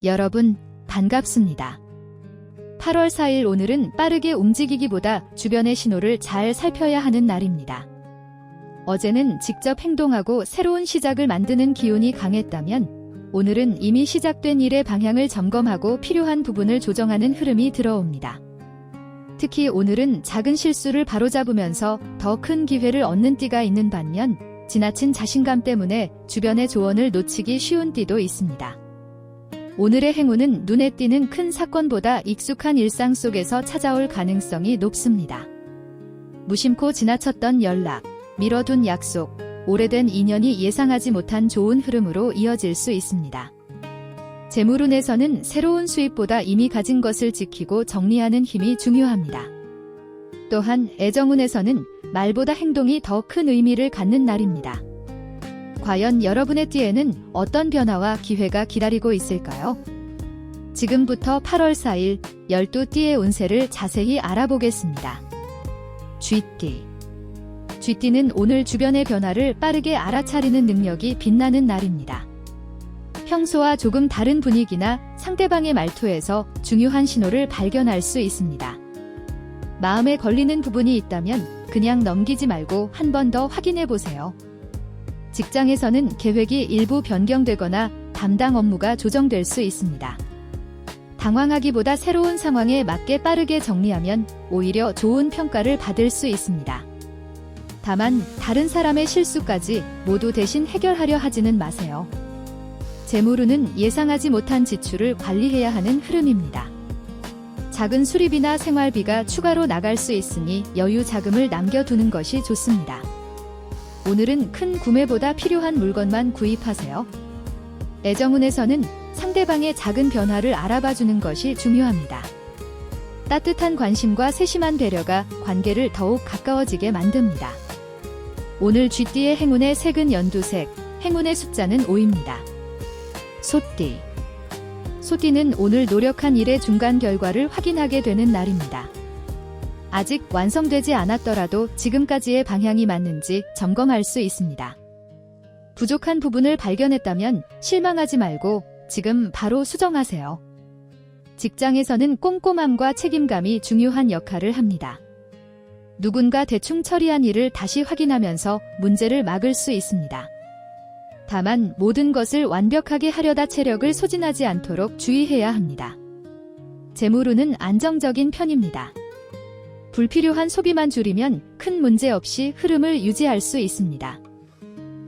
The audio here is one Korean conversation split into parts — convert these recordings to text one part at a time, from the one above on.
여러분, 반갑습니다. 8월 4일 오늘은 빠르게 움직이기보다 주변의 신호를 잘 살펴야 하는 날입니다. 어제는 직접 행동하고 새로운 시작을 만드는 기운이 강했다면 오늘은 이미 시작된 일의 방향을 점검하고 필요한 부분을 조정하는 흐름이 들어옵니다. 특히 오늘은 작은 실수를 바로잡으면서 더 큰 기회를 얻는 띠가 있는 반면 지나친 자신감 때문에 주변의 조언을 놓치기 쉬운 띠도 있습니다. 오늘의 행운은 눈에 띄는 큰 사건보다 익숙한 일상 속에서 찾아올 가능성이 높습니다. 무심코 지나쳤던 연락, 미뤄둔 약속, 오래된 인연이 예상하지 못한 좋은 흐름으로 이어질 수 있습니다. 재물운에서는 새로운 수입보다 이미 가진 것을 지키고 정리하는 힘이 중요합니다. 또한 애정운에서는 말보다 행동이 더 큰 의미를 갖는 날입니다. 과연 여러분의 띠에는 어떤 변화와 기회가 기다리고 있을까요? 지금부터 8월 4일 12띠의 운세를 자세히 알아보겠습니다. 쥐띠. 쥐띠는 오늘 주변의 변화를 빠르게 알아차리는 능력이 빛나는 날입니다. 평소와 조금 다른 분위기나 상대방의 말투에서 중요한 신호를 발견할 수 있습니다. 마음에 걸리는 부분이 있다면 그냥 넘기지 말고 한 번 더 확인해 보세요. 직장에서는 계획이 일부 변경되거나 담당 업무가 조정될 수 있습니다. 당황하기보다 새로운 상황에 맞게 빠르게 정리하면 오히려 좋은 평가를 받을 수 있습니다. 다만 다른 사람의 실수까지 모두 대신 해결하려 하지는 마세요. 재물운은 예상하지 못한 지출을 관리해야 하는 흐름입니다. 작은 수리비나 생활비가 추가로 나갈 수 있으니 여유 자금을 남겨두는 것이 좋습니다. 오늘은 큰 구매보다 필요한 물건만 구입하세요. 애정운에서는 상대방의 작은 변화를 알아봐주는 것이 중요합니다. 따뜻한 관심과 세심한 배려가 관계를 더욱 가까워지게 만듭니다. 오늘 쥐띠의 행운의 색은 연두색, 행운의 숫자는 5입니다. 소띠. 소띠는 오늘 노력한 일의 중간 결과를 확인하게 되는 날입니다. 아직 완성되지 않았더라도 지금까지의 방향이 맞는지 점검할 수 있습니다. 부족한 부분을 발견했다면 실망하지 말고 지금 바로 수정하세요. 직장에서는 꼼꼼함과 책임감이 중요한 역할을 합니다. 누군가 대충 처리한 일을 다시 확인하면서 문제를 막을 수 있습니다. 다만 모든 것을 완벽하게 하려다 체력을 소진하지 않도록 주의해야 합니다. 재물운은 안정적인 편입니다. 불필요한 소비만 줄이면 큰 문제 없이 흐름을 유지할 수 있습니다.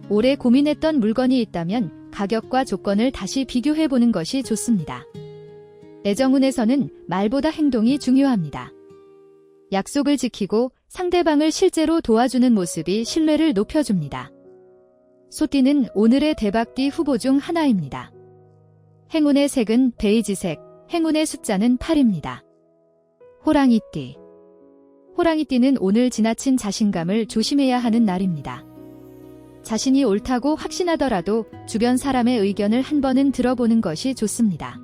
오래 고민했던 물건이 있다면 가격과 조건을 다시 비교해보는 것이 좋습니다. 애정운에서는 말보다 행동이 중요합니다. 약속을 지키고 상대방을 실제로 도와주는 모습이 신뢰를 높여줍니다. 소띠는 오늘의 대박띠 후보 중 하나입니다. 행운의 색은 베이지색, 행운의 숫자는 8입니다. 호랑이띠. 호랑이띠는 오늘 지나친 자신감을 조심해야 하는 날입니다. 자신이 옳다고 확신하더라도 주변 사람의 의견을 한 번은 들어보는 것이 좋습니다.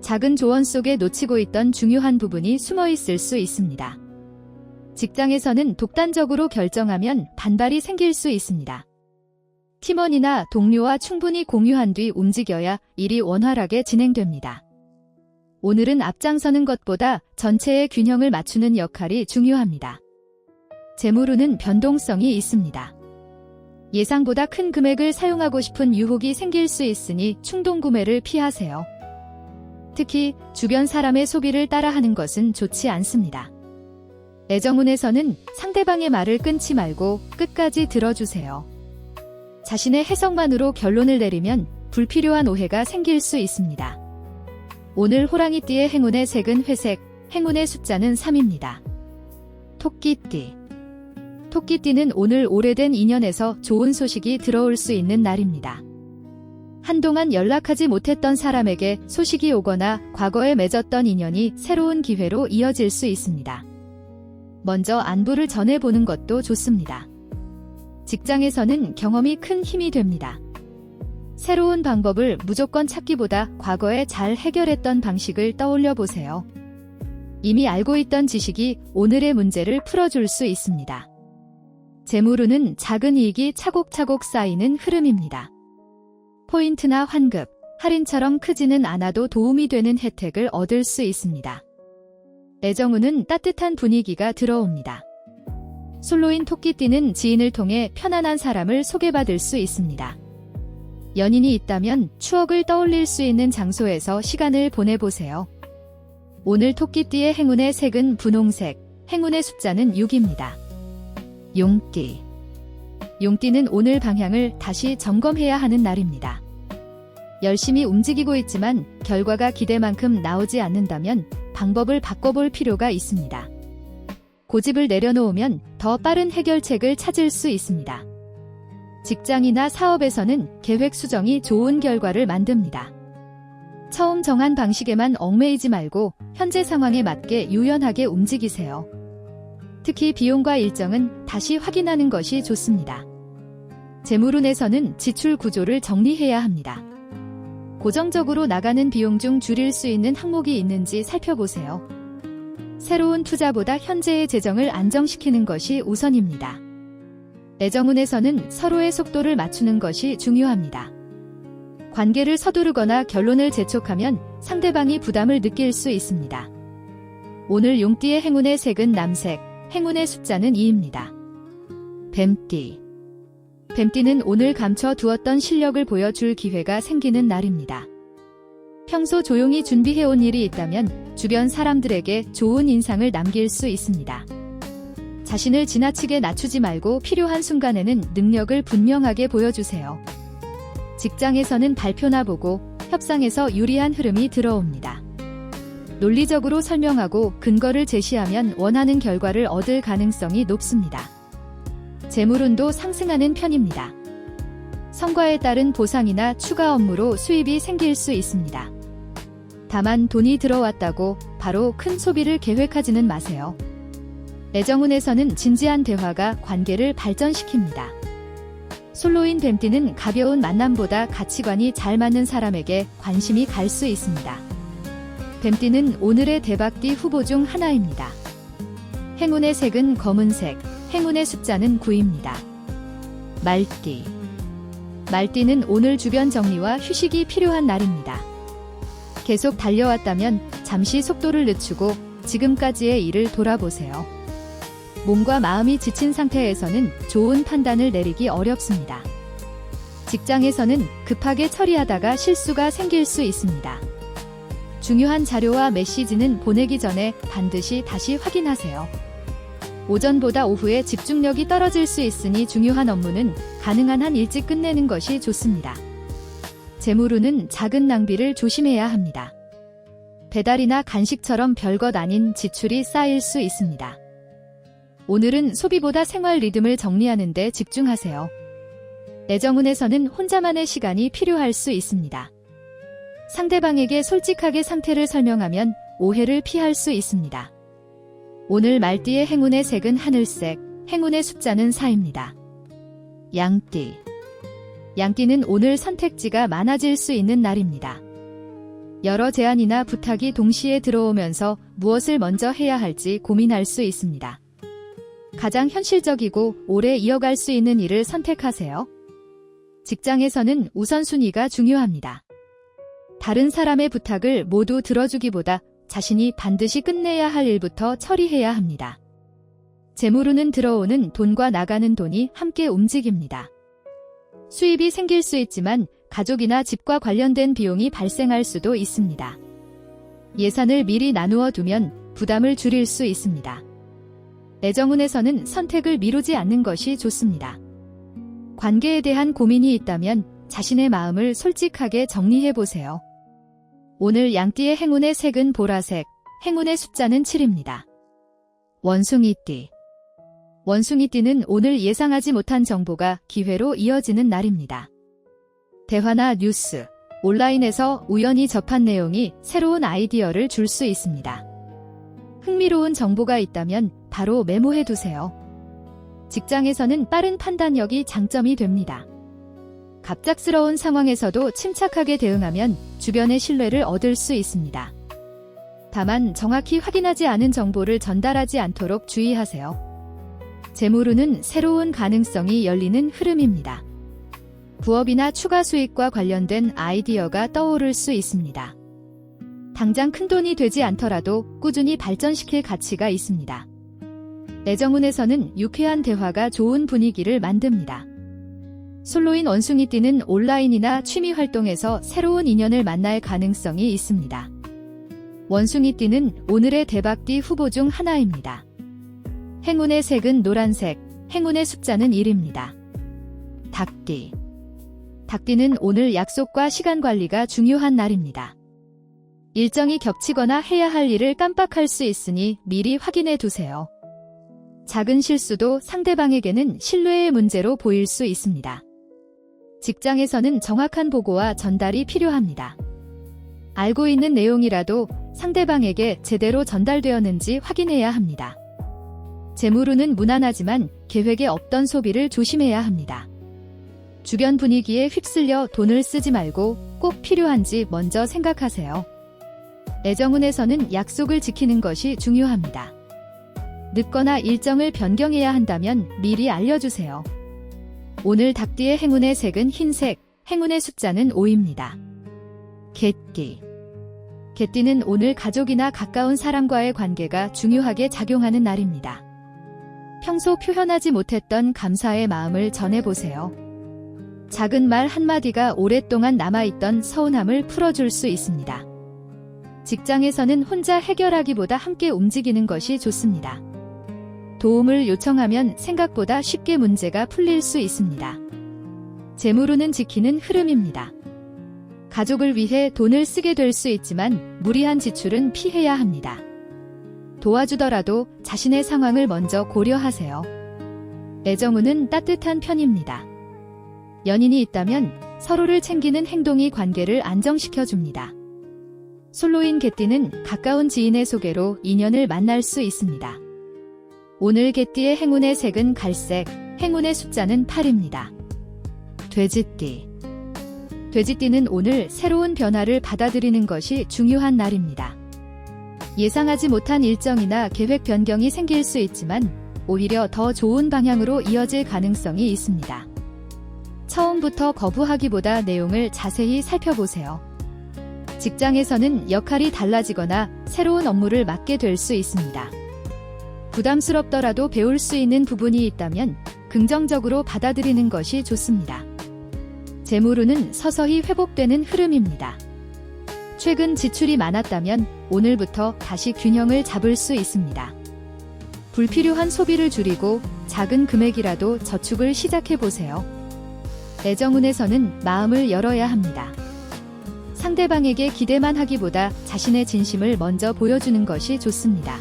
작은 조언 속에 놓치고 있던 중요한 부분이 숨어 있을 수 있습니다. 직장에서는 독단적으로 결정하면 반발이 생길 수 있습니다. 팀원이나 동료와 충분히 공유한 뒤 움직여야 일이 원활하게 진행됩니다. 오늘은 앞장서는 것보다 전체의 균형을 맞추는 역할이 중요합니다. 재물운은 변동성이 있습니다. 예상보다 큰 금액을 사용하고 싶은 유혹이 생길 수 있으니 충동 구매를 피하세요. 특히 주변 사람의 소비를 따라하는 것은 좋지 않습니다. 애정운에서는 상대방의 말을 끊지 말고 끝까지 들어주세요. 자신의 해석만으로 결론을 내리면 불필요한 오해가 생길 수 있습니다. 오늘 호랑이띠의 행운의 색은 회색, 행운의 숫자는 3입니다. 토끼띠. 토끼띠는 오늘 오래된 인연에서 좋은 소식이 들어올 수 있는 날입니다. 한동안 연락하지 못했던 사람에게 소식이 오거나 과거에 맺었던 인연이 새로운 기회로 이어질 수 있습니다. 먼저 안부를 전해보는 것도 좋습니다. 직장에서는 경험이 큰 힘이 됩니다. 새로운 방법을 무조건 찾기보다 과거에 잘 해결했던 방식을 떠올려 보세요. 이미 알고 있던 지식이 오늘의 문제를 풀어줄 수 있습니다. 재물운은 작은 이익이 차곡차곡 쌓이는 흐름입니다. 포인트나 환급, 할인처럼 크지는 않아도 도움이 되는 혜택을 얻을 수 있습니다. 애정운은 따뜻한 분위기가 들어옵니다. 솔로인 토끼띠는 지인을 통해 편안한 사람을 소개받을 수 있습니다. 연인이 있다면 추억을 떠올릴 수 있는 장소에서 시간을 보내보세요. 오늘 토끼띠의 행운의 색은 분홍색, 행운의 숫자는 6입니다. 용띠. 용띠는 오늘 방향을 다시 점검해야 하는 날입니다. 열심히 움직이고 있지만 결과가 기대만큼 나오지 않는다면 방법을 바꿔볼 필요가 있습니다. 고집을 내려놓으면 더 빠른 해결책을 찾을 수 있습니다. 직장이나 사업에서는 계획 수정이 좋은 결과를 만듭니다. 처음 정한 방식에만 얽매이지 말고 현재 상황에 맞게 유연하게 움직이세요. 특히 비용과 일정은 다시 확인하는 것이 좋습니다. 재물운에서는 지출 구조를 정리해야 합니다. 고정적으로 나가는 비용 중 줄일 수 있는 항목이 있는지 살펴보세요. 새로운 투자보다 현재의 재정을 안정시키는 것이 우선입니다. 애정운에서는 서로의 속도를 맞추는 것이 중요합니다. 관계를 서두르거나 결론을 재촉하면 상대방이 부담을 느낄 수 있습니다. 오늘 용띠의 행운의 색은 남색, 행운의 숫자는 2입니다. 뱀띠. 뱀띠는 오늘 감춰두었던 실력을 보여줄 기회가 생기는 날입니다. 평소 조용히 준비해온 일이 있다면 주변 사람들에게 좋은 인상을 남길 수 있습니다. 자신을 지나치게 낮추지 말고 필요한 순간에는 능력을 분명하게 보여주세요. 직장에서는 발표나 보고, 협상에서 유리한 흐름이 들어옵니다. 논리적으로 설명하고 근거를 제시하면 원하는 결과를 얻을 가능성이 높습니다. 재물운도 상승하는 편입니다. 성과에 따른 보상이나 추가 업무로 수입이 생길 수 있습니다. 다만 돈이 들어왔다고 바로 큰 소비를 계획하지는 마세요. 애정운에서는 진지한 대화가 관계를 발전시킵니다. 솔로인 뱀띠는 가벼운 만남보다 가치관이 잘 맞는 사람에게 관심이 갈 수 있습니다. 뱀띠는 오늘의 대박띠 후보 중 하나입니다. 행운의 색은 검은색, 행운의 숫자는 9입니다. 말띠. 말띠는 오늘 주변 정리와 휴식이 필요한 날입니다. 계속 달려왔다면 잠시 속도를 늦추고 지금까지의 일을 돌아보세요. 몸과 마음이 지친 상태에서는 좋은 판단을 내리기 어렵습니다. 직장에서는 급하게 처리하다가 실수가 생길 수 있습니다. 중요한 자료와 메시지는 보내기 전에 반드시 다시 확인하세요. 오전보다 오후에 집중력이 떨어질 수 있으니 중요한 업무는 가능한 한 일찍 끝내는 것이 좋습니다. 재물운은 작은 낭비를 조심해야 합니다. 배달이나 간식처럼 별것 아닌 지출이 쌓일 수 있습니다. 오늘은 소비보다 생활 리듬을 정리하는 데 집중하세요. 애정운에서는 혼자만의 시간이 필요할 수 있습니다. 상대방에게 솔직하게 상태를 설명하면 오해를 피할 수 있습니다. 오늘 말띠의 행운의 색은 하늘색, 행운의 숫자는 4입니다. 양띠. 양띠는 오늘 선택지가 많아질 수 있는 날입니다. 여러 제안이나 부탁이 동시에 들어오면서 무엇을 먼저 해야 할지 고민할 수 있습니다. 가장 현실적이고 오래 이어갈 수 있는 일을 선택하세요. 직장에서는 우선순위가 중요합니다. 다른 사람의 부탁을 모두 들어주기보다 자신이 반드시 끝내야 할 일부터 처리해야 합니다. 재물운은 들어오는 돈과 나가는 돈이 함께 움직입니다. 수입이 생길 수 있지만 가족이나 집과 관련된 비용이 발생할 수도 있습니다. 예산을 미리 나누어 두면 부담을 줄일 수 있습니다. 애정운에서는 선택을 미루지 않는 것이 좋습니다. 관계에 대한 고민이 있다면 자신의 마음을 솔직하게 정리해보세요. 오늘 양띠의 행운의 색은 보라색, 행운의 숫자는 7입니다. 원숭이띠. 원숭이띠는 오늘 예상하지 못한 정보가 기회로 이어지는 날입니다. 대화나 뉴스, 온라인에서 우연히 접한 내용이 새로운 아이디어를 줄 수 있습니다. 흥미로운 정보가 있다면 바로 메모해두세요. 직장에서는 빠른 판단력이 장점이 됩니다. 갑작스러운 상황에서도 침착하게 대응하면 주변의 신뢰를 얻을 수 있습니다. 다만 정확히 확인하지 않은 정보를 전달하지 않도록 주의하세요. 재물운은 새로운 가능성이 열리는 흐름입니다. 부업이나 추가 수익과 관련된 아이디어가 떠오를 수 있습니다. 당장 큰돈이 되지 않더라도 꾸준히 발전시킬 가치가 있습니다. 애정운에서는 유쾌한 대화가 좋은 분위기를 만듭니다. 솔로인 원숭이띠는 온라인이나 취미 활동에서 새로운 인연을 만날 가능성이 있습니다. 원숭이띠는 오늘의 대박띠 후보 중 하나입니다. 행운의 색은 노란색, 행운의 숫자는 1입니다. 닭띠. 닭띠는 오늘 약속과 시간 관리가 중요한 날입니다. 일정이 겹치거나 해야 할 일을 깜빡할 수 있으니 미리 확인해 두세요. 작은 실수도 상대방에게는 신뢰의 문제로 보일 수 있습니다. 직장에서는 정확한 보고와 전달이 필요합니다. 알고 있는 내용이라도 상대방에게 제대로 전달되었는지 확인해야 합니다. 재물운은 무난하지만 계획에 없던 소비를 조심해야 합니다. 주변 분위기에 휩쓸려 돈을 쓰지 말고 꼭 필요한지 먼저 생각하세요. 애정운에서는 약속을 지키는 것이 중요합니다. 늦거나 일정을 변경해야 한다면 미리 알려주세요. 오늘 닭띠의 행운의 색은 흰색, 행운의 숫자는 5입니다. 개띠. 개띠는 오늘 가족이나 가까운 사람과의 관계가 중요하게 작용하는 날입니다. 평소 표현하지 못했던 감사의 마음을 전해보세요. 작은 말 한마디가 오랫동안 남아있던 서운함을 풀어줄 수 있습니다. 직장에서는 혼자 해결하기보다 함께 움직이는 것이 좋습니다. 도움을 요청하면 생각보다 쉽게 문제가 풀릴 수 있습니다. 재물운은 지키는 흐름입니다. 가족을 위해 돈을 쓰게 될 수 있지만 무리한 지출은 피해야 합니다. 도와주더라도 자신의 상황을 먼저 고려하세요. 애정운은 따뜻한 편입니다. 연인이 있다면 서로를 챙기는 행동이 관계를 안정시켜줍니다. 솔로인 개띠는 가까운 지인의 소개로 인연을 만날 수 있습니다. 오늘 개띠의 행운의 색은 갈색, 행운의 숫자는 8입니다. 돼지띠. 돼지띠는 오늘 새로운 변화를 받아들이는 것이 중요한 날입니다. 예상하지 못한 일정이나 계획 변경이 생길 수 있지만 오히려 더 좋은 방향으로 이어질 가능성이 있습니다. 처음부터 거부하기보다 내용을 자세히 살펴보세요. 직장에서는 역할이 달라지거나 새로운 업무를 맡게 될 수 있습니다. 부담스럽더라도 배울 수 있는 부분이 있다면 긍정적으로 받아들이는 것이 좋습니다. 재물운은 서서히 회복되는 흐름입니다. 최근 지출이 많았다면 오늘부터 다시 균형을 잡을 수 있습니다. 불필요한 소비를 줄이고 작은 금액이라도 저축을 시작해보세요. 애정운에서는 마음을 열어야 합니다. 상대방에게 기대만 하기보다 자신의 진심을 먼저 보여주는 것이 좋습니다.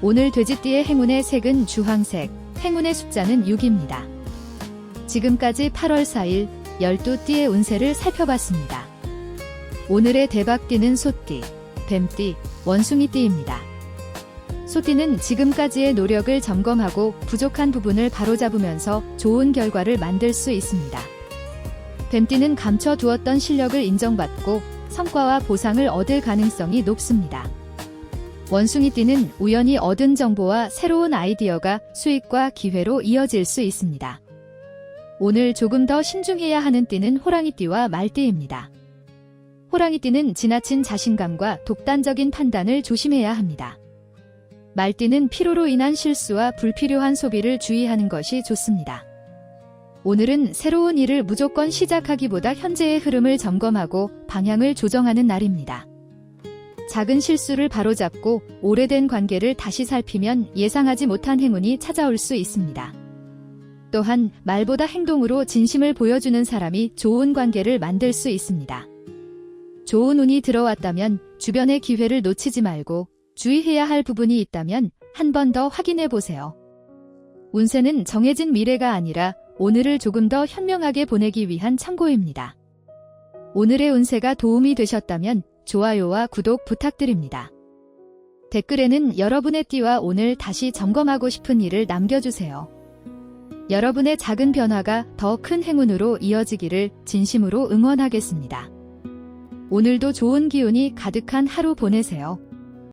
오늘 돼지띠의 행운의 색은 주황색, 행운의 숫자는 6입니다. 지금까지 8월 4일 12띠의 운세를 살펴봤습니다. 오늘의 대박띠는 소띠, 뱀띠, 원숭이띠입니다. 소띠는 지금까지의 노력을 점검하고 부족한 부분을 바로잡으면서 좋은 결과를 만들 수 있습니다. 뱀띠는 감춰두었던 실력을 인정받고 성과와 보상을 얻을 가능성이 높습니다. 원숭이띠는 우연히 얻은 정보와 새로운 아이디어가 수익과 기회로 이어질 수 있습니다. 오늘 조금 더 신중해야 하는 띠는 호랑이띠와 말띠입니다. 호랑이띠는 지나친 자신감과 독단적인 판단을 조심해야 합니다. 말띠는 피로로 인한 실수와 불필요한 소비를 주의하는 것이 좋습니다. 오늘은 새로운 일을 무조건 시작하기보다 현재의 흐름을 점검하고 방향을 조정하는 날입니다. 작은 실수를 바로잡고 오래된 관계를 다시 살피면 예상하지 못한 행운이 찾아올 수 있습니다. 또한 말보다 행동으로 진심을 보여주는 사람이 좋은 관계를 만들 수 있습니다. 좋은 운이 들어왔다면 주변의 기회를 놓치지 말고 주의해야 할 부분이 있다면 한 번 더 확인해 보세요. 운세는 정해진 미래가 아니라 오늘을 조금 더 현명하게 보내기 위한 참고입니다. 오늘의 운세가 도움이 되셨다면 좋아요와 구독 부탁드립니다. 댓글에는 여러분의 띠와 오늘 다시 점검하고 싶은 일을 남겨주세요. 여러분의 작은 변화가 더 큰 행운으로 이어지기를 진심으로 응원하겠습니다. 오늘도 좋은 기운이 가득한 하루 보내세요.